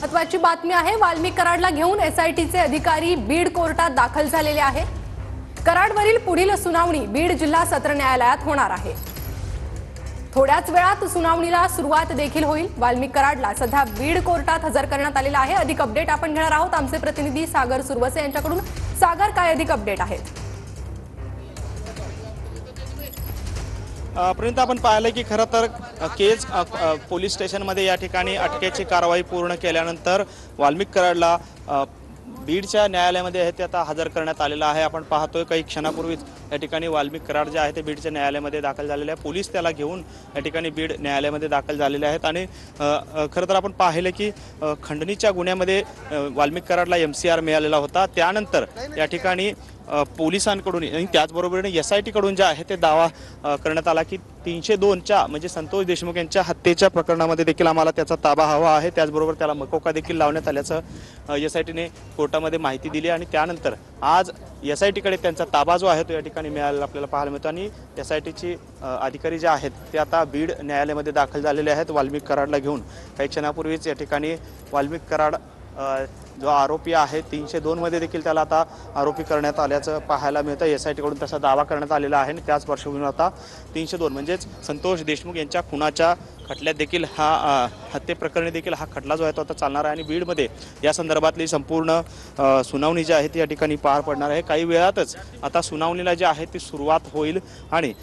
महत्त्वाची बातमी आहे। वाल्मिक कराडला घेऊन एसआयटीचे अधिकारी बीड कोर्टात दाखल झालेले आहे। कराडवरील पुढील सुनावणी बीड जिल्हा सत्र न्यायालयात होणार आहे। थोड्याच वेळात सुनावणीला सुरुवात देखील होईल। वाल्मिक कराडला सध्या बीड कोर्टात हजर करण्यात आलेला आहे। अधिक अपडेट आपण घेणार आहोत आमचे प्रतिनिधी सागर सुरवसे यांच्याकडून। सागर, काय अधिक अपडेट आहेत? पर्यंत आपण पाहिलं की खरं तर केज पोलीस स्टेशनमध्ये या ठिकाणी अटकेची कारवाई पूर्ण केल्यानंतर वाल्मिक कराडला बीडच्या न्यायालयामध्ये आहे ते आता हजर करण्यात आलेला आहे। आपण पाहतोय काही क्षणापूर्वीच या ठिकाणी वाल्मिक कराड जे आहे ते बीडच्या न्यायालयामध्ये दाखल झालेले आहे। पोलीस त्याला घेऊन या ठिकाणी बीड न्यायालयामध्ये दाखल झालेले आहेत आणि खरं तर आपण पाहिलं की खंडणीच्या गुन्ह्यामध्ये वाल्मिक कराडला MCR मिळालेला होता। त्यानंतर या ठिकाणी पोलिसांकडून आणि त्याचबरोबरीने SIT कडून जे आहे ते दावा करण्यात आला की 302च्या म्हणजे संतोष देशमुख यांच्या हत्येच्या प्रकरणामध्ये देखील आम्हाला त्याचा ताबा हवा आहे। त्याचबरोबर त्याला मकोका देखील लावण्यात आल्याचं SITने कोर्टामध्ये माहिती दिली आणि त्यानंतर आज SIT कडे त्यांचा ताबा जो आहे तो या ठिकाणी मिळालेला आपल्याला पाहायला मिळतो आणि SITची अधिकारी जे आहेत ते आता बीड न्यायालयामध्ये दाखल झालेले आहेत वाल्मिक कराडला घेऊन। काही क्षणापूर्वीच या ठिकाणी वाल्मिक कराड जो आरोपी आहे 302 मध्ये देखील त्याला आता आरोपी करण्यात आल्याचं पाहायला मिळतं। SIT कडून तसा दावा करण्यात आलेला आहे आणि त्याच पार्श्वभूमीवर आता 302 म्हणजेच संतोष देशमुख यांच्या खुनाच्या खटल्यात देखील हा हत्येप्रकरणी देखील हा खटला जो आहे तो आता चालणार आहे आणि बीडमध्ये या संदर्भातली संपूर्ण सुनावणी जी आहे ती या ठिकाणी पार पडणार आहे। काही वेळातच आता सुनावणीला जी आहे ती सुरुवात होईल आणि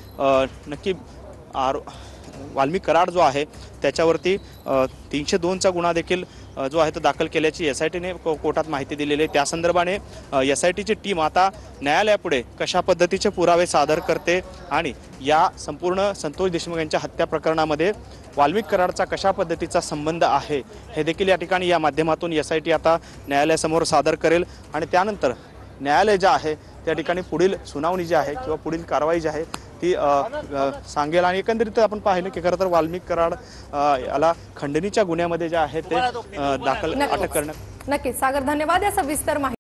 नक्की वाल्मिक कराड जो आहे त्याच्यावरती 302चा गुन्हा देखील जो आहे तो दाखल केल्याची SITने कोर्टात माहिती दिलेली आहे। त्या संदर्भाने SITची टीम आता न्यायालयापुढे कशा पद्धतीचे पुरावे सादर करते आणि या संपूर्ण संतोष देशमुख यांच्या हत्या प्रकरणामध्ये वाल्मिक कराडचा कशा पद्धतीचा संबंध आहे हे देखील या ठिकाणी या माध्यमातून SIT आता न्यायालयासमोर सादर करेल आणि त्यानंतर न्यायालय जे आहे त्या ठिकाणी पुढील सुनावणी जी आहे किंवा पुढील कारवाई जी आहे ती सांगेल। आणि एकंदरीत आपण पाहिलं की खरं तर वाल्मिक कराड याला खंडणीच्या गुन्ह्यामध्ये जे आहे ते दाखल अटक करण्यात। नक्कीच सागर, धन्यवाद या सविस्तर माहिती